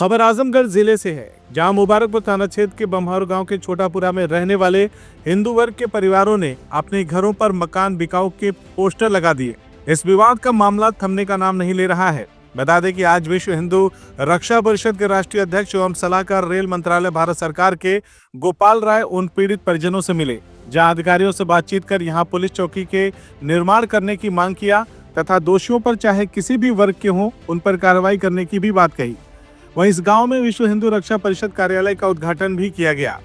खबर आजमगढ़ जिले से है, जहां मुबारकपुर थाना क्षेत्र के बम्हार गांव के छोटापुरा में रहने वाले हिंदू वर्ग के परिवारों ने अपने घरों पर मकान बिकाऊ के पोस्टर लगा दिए। इस विवाद का मामला थमने का नाम नहीं ले रहा है। बता दें कि आज विश्व हिंदू रक्षा परिषद के राष्ट्रीय अध्यक्ष एवं सलाहकार रेल मंत्रालय भारत सरकार के गोपाल राय उन पीड़ित परिजनों से मिले, जहां अधिकारियों से बातचीत कर यहां पुलिस चौकी के निर्माण करने की मांग किया तथा दोषियों पर चाहे किसी भी वर्ग के हों उन पर कार्रवाई करने की भी बात कही। वहीं इस गांव में विश्व हिंदू रक्षा परिषद कार्यालय का उद्घाटन भी किया गया।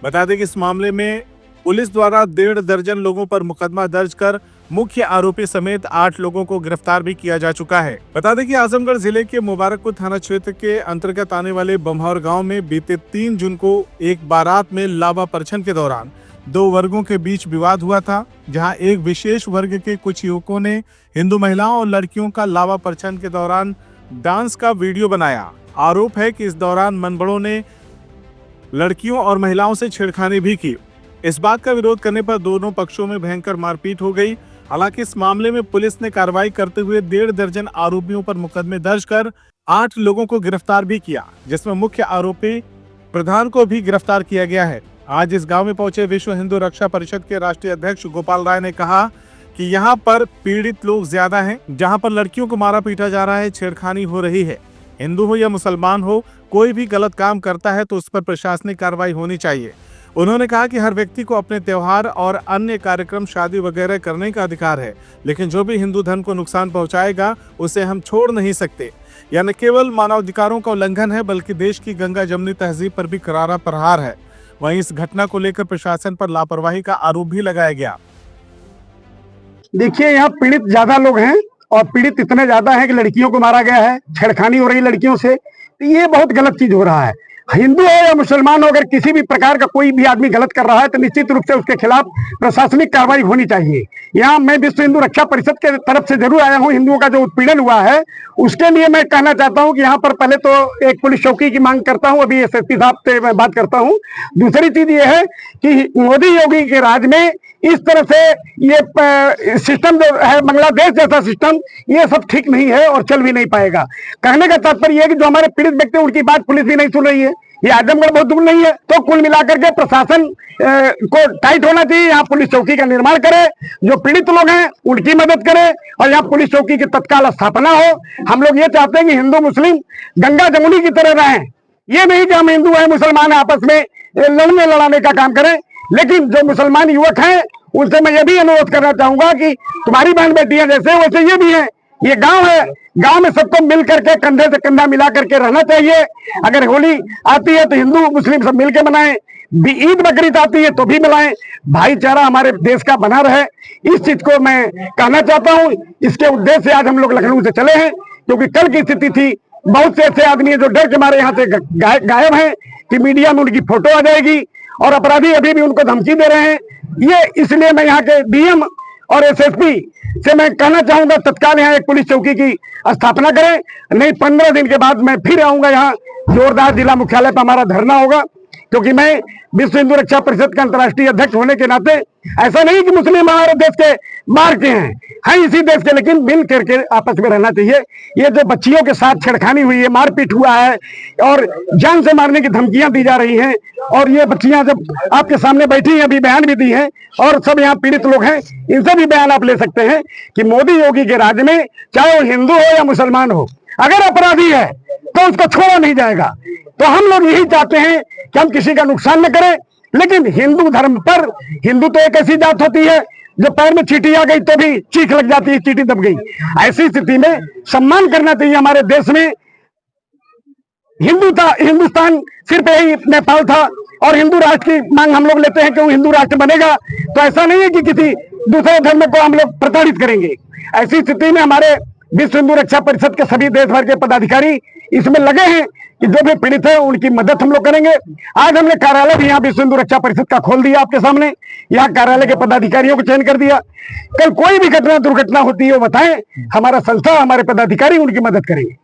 बता दें कि इस मामले में पुलिस द्वारा 1.5 दर्जन लोगों पर मुकदमा दर्ज कर मुख्य आरोपी समेत 8 लोगों को गिरफ्तार भी किया जा चुका है। बता दें कि आजमगढ़ जिले के मुबारकपुर थाना क्षेत्र के अंतर्गत आने वाले बम्हार गांव में बीते 3 जून को एक बारात में लावा परछन के दौरान 2 वर्गों के बीच विवाद हुआ था, जहां एक विशेष वर्ग के कुछ युवकों ने हिंदू महिलाओं और लड़कियों का लावा परछन के दौरान डांस का वीडियो बनाया। आरोप है कि इस दौरान मनबड़ों ने लड़कियों और महिलाओं से छेड़खानी भी की। इस बात का विरोध करने पर दोनों पक्षों में भयंकर मारपीट हो गई। हालांकि इस मामले में पुलिस ने कार्रवाई करते हुए 1.5 दर्जन आरोपियों पर मुकदमे दर्ज कर 8 लोगों को गिरफ्तार भी किया, जिसमें मुख्य आरोपी प्रधान को भी गिरफ्तार किया गया है। आज इस गांव में पहुंचे विश्व हिंदू रक्षा परिषद के राष्ट्रीय अध्यक्ष गोपाल राय ने कहा कि यहां पर पीड़ित लोग ज्यादा हैं, जहां पर लड़कियों को मारा पीटा जा रहा है, छेड़खानी हो रही है। हिंदू हो या मुसलमान हो, कोई भी गलत काम करता है तो उस पर प्रशासनिक कार्रवाई होनी चाहिए। उन्होंने कहा कि हर व्यक्ति को अपने त्योहार और अन्य कार्यक्रम, शादी वगैरह करने का अधिकार है, लेकिन जो भी हिंदू धर्म को नुकसान पहुंचाएगा उसे हम छोड़ नहीं सकते। यह न केवल मानवाधिकारों का उल्लंघन है बल्कि देश की गंगा जमनी तहजीब पर भी करारा प्रहार है। वहीं इस घटना को लेकर प्रशासन पर लापरवाही का आरोप भी लगाया गया। देखिए, यहाँ पीड़ित ज्यादा लोग हैं और पीड़ित इतने ज्यादा हैं कि लड़कियों को मारा गया है, छेड़खानी हो रही है लड़कियों से। तो ये बहुत गलत चीज हो रहा है। हिंदू हो या मुसलमान हो, अगर किसी भी प्रकार का कोई भी आदमी गलत कर रहा है तो निश्चित रूप से उसके खिलाफ प्रशासनिक कार्रवाई होनी चाहिए। यहाँ मैं विश्व हिंदू रक्षा परिषद के तरफ से जरूर आया हूँ। हिंदुओं का जो उत्पीड़न हुआ है उसके लिए मैं कहना चाहता हूँ कि यहाँ पर पहले तो एक पुलिस चौकी की मांग करता हूँ, अभी एसएसपी साहब से मैं बात करता हूँ। दूसरी चीज ये है कि मोदी योगी के राज में इस तरह से ये सिस्टम जो है, बांग्लादेश जैसा सिस्टम, ये सब ठीक नहीं है और चल भी नहीं पाएगा। कहने का तात्पर्य है कि जो हमारे पीड़ित व्यक्ति हैं उनकी बात पुलिस भी नहीं सुन रही है। ये आजमगढ़ बहुत दूर नहीं है। तो कुल मिलाकर के प्रशासन को टाइट होना चाहिए। यहाँ पुलिस चौकी का निर्माण करे, जो पीड़ित लोग हैं उनकी मदद करे और यहाँ पुलिस चौकी की तत्काल स्थापना हो। हम लोग ये चाहते हैं कि हिंदू मुस्लिम गंगा जमुनी की तरह रहें। ये नहीं कि हम हिंदू हैं मुसलमान आपस में लड़ने लड़ाने का काम करें। लेकिन जो मुसलमान युवक हैं उनसे मैं ये भी अनुरोध करना चाहूंगा कि तुम्हारी बहन बेटियां जैसे वैसे ये भी हैं। ये गांव है, गांव में सबको मिल करके कंधे से कंधा मिला करके रहना चाहिए। अगर होली आती है तो हिंदू मुस्लिम सब मिलकर मनाएं, ईद बकरीद आती है तो भी मिलाएं। भाईचारा हमारे देश का बना रहे, इस चीज को मैं कहना चाहता हूँ। इसके उद्देश्य से आज हम लोग लखनऊ से चले हैं, क्योंकि कल की स्थिति थी बहुत से ऐसे आदमी जो डर के मारे यहाँ से गायब हैं कि मीडिया में उनकी फोटो आ जाएगी और अपराधी अभी भी उनको धमकी दे रहे हैं। ये इसलिए मैं यहाँ के डीएम और एसएसपी से मैं कहना चाहूंगा तत्काल यहाँ एक पुलिस चौकी की स्थापना करें, नहीं 15 दिन के बाद मैं फिर आऊंगा। यहाँ जोरदार जिला मुख्यालय पर हमारा धरना होगा, क्योंकि मैं विश्व हिंदू रक्षा परिषद का अंतर्राष्ट्रीय अध्यक्ष होने के नाते ऐसा नहीं कि मुस्लिम हमारे देश के बाहर के हैं इसी देश के, लेकिन मिल करके आपस में रहना चाहिए। ये जो बच्चियों के साथ छेड़खानी हुई है, मारपीट हुआ है और जान से मारने की धमकियां दी जा रही हैं, और ये बच्चियां जब आपके सामने बैठी हैं, अभी बयान भी दी हैं और सब यहाँ पीड़ित लोग हैं, इनसे भी बयान आप ले सकते हैं कि मोदी योगी के राज में चाहे वो हिंदू हो या मुसलमान हो, अगर अपराधी है तो उसको छोड़ा नहीं जाएगा। तो हम लोग यही चाहते हैं कि हम किसी का नुकसान न करें, लेकिन हिंदू धर्म पर, हिंदू तो एक ऐसी जात होती है जो पैर में चींटी आ गई तो भी चीख लग जाती है, चींटी दब गई। ऐसी स्थिति में सम्मान करना चाहिए। हमारे देश में हिंदू था, हिंदुस्तान सिर्फ यही नेपाल था और हिंदू राष्ट्र की मांग हम लोग लेते हैं कि वो हिंदू राष्ट्र बनेगा। तो ऐसा नहीं है कि किसी दूसरे धर्म को हम लोग प्रताड़ित करेंगे। ऐसी स्थिति में हमारे विश्व हिंदू रक्षा परिषद के सभी देश भर के पदाधिकारी इसमें लगे हैं कि जो भी पीड़ित है उनकी मदद हम लोग करेंगे। आज हमने कार्यालय भी यहाँ विश्व हिंदू रक्षा परिषद का खोल दिया आपके सामने, यहाँ कार्यालय के पदाधिकारियों को चयन कर दिया। कल कोई भी घटना दुर्घटना होती है वो बताएं, हमारा संस्था, हमारे पदाधिकारी उनकी मदद करेंगे।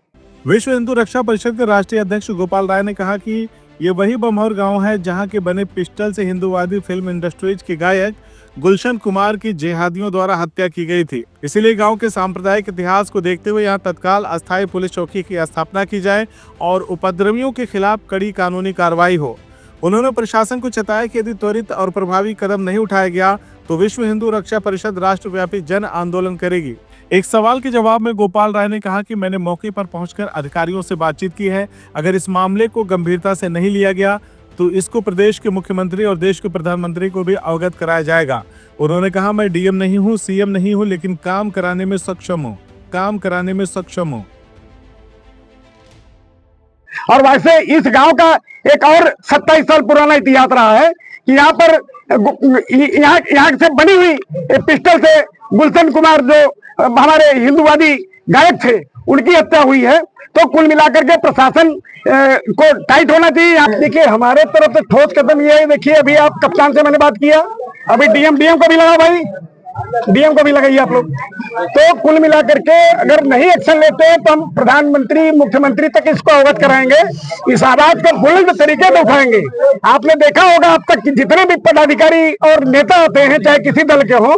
विश्व हिंदू रक्षा परिषद के राष्ट्रीय अध्यक्ष गोपाल राय ने कहा कि ये वही बम्हौर गांव है जहां के बने पिस्टल से हिंदूवादी फिल्म इंडस्ट्रीज के गायक गुलशन कुमार की जिहादियों द्वारा हत्या की गई थी। इसीलिए गांव के सांप्रदायिक इतिहास को देखते हुए यहां तत्काल अस्थायी पुलिस चौकी की स्थापना की जाए और उपद्रवियों के खिलाफ कड़ी कानूनी कार्रवाई हो। उन्होंने प्रशासन को चेताया कि यदि त्वरित और प्रभावी कदम नहीं उठाया गया तो विश्व हिंदू रक्षा परिषद राष्ट्रव्यापी जन आंदोलन करेगी। एक सवाल के जवाब में गोपाल राय ने कहा कि मैंने मौके पर पहुंचकर अधिकारियों से बातचीत की है। अगर इस मामले को गंभीरता से नहीं लिया गया तो इसको प्रदेश के मुख्यमंत्री और देश के प्रधानमंत्री को भी अवगत कराया जाएगा। उन्होंने कहा, मैं डीएम नहीं हूं, सीएम नहीं हूं, लेकिन काम कराने में सक्षम हूं। और वैसे इस गांव का एक और 27 साल पुराना इतिहास रहा है कि यहाँ पर यहाँ से बनी हुई पिस्टल से गुलशन कुमार जो हमारे हिंदूवादी गायक थे उनकी हत्या हुई है। तो कुल मिलाकर के प्रशासन को टाइट होना चाहिए। आप देखिए, हमारे तरफ से ठोस कदम ये है। देखिए, अभी आप कप्तान से मैंने बात किया, अभी डीएम को भी लगा भाई, डीएम को भी लगाइए आप लोग। तो कुल मिलाकर के अगर नहीं एक्शन लेते हैं तो हम प्रधानमंत्री मुख्यमंत्री तक इसको अवगत कराएंगे। इस आवाज को बुलंद तरीके से उठाएंगे। आपने देखा होगा अब तक कि जितने भी पदाधिकारी और नेता आते हैं चाहे किसी दल के हो,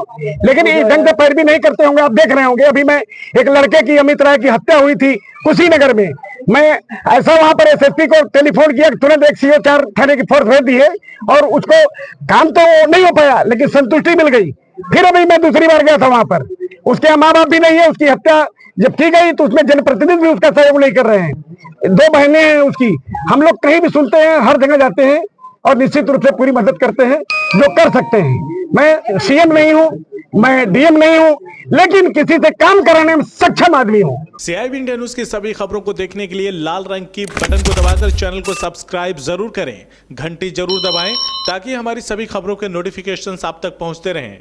लेकिन इस ढंग से पैरवी नहीं करते होंगे। आप देख रहे होंगे, अभी मैं एक लड़के की अमित राय की हत्या हुई थी कुशीनगर में, मैं ऐसा वहां पर एसएसपी को टेलीफोन किया, तुरंत एक CO 4 थाने की फोर्स भेज दी है और उसको काम तो नहीं हो पाया लेकिन संतुष्टि मिल गई। फिर अभी मैं दूसरी बार गया था वहां पर, उसके माँ बाप भी नहीं है, उसकी हत्या जब की गई तो उसमें जनप्रतिनिधि भी उसका सहयोग नहीं कर रहे हैं। 2 बहनें हैं उसकी। हम लोग कहीं भी सुनते हैं, हर जगह जाते हैं और निश्चित रूप से पूरी मदद करते हैं जो कर सकते हैं। मैं सीएम नहीं हूं, मैं डीएम नहीं हूं, लेकिन किसी से काम कराने में सक्षम आदमी हूं। CIB इंडिया न्यूज की सभी खबरों को देखने के लिए लाल रंग की बटन को दबाकर चैनल को सब्सक्राइब जरूर करें, घंटी जरूर दबाएं ताकि हमारी सभी खबरों के नोटिफिकेशंस आप तक पहुंचते रहें।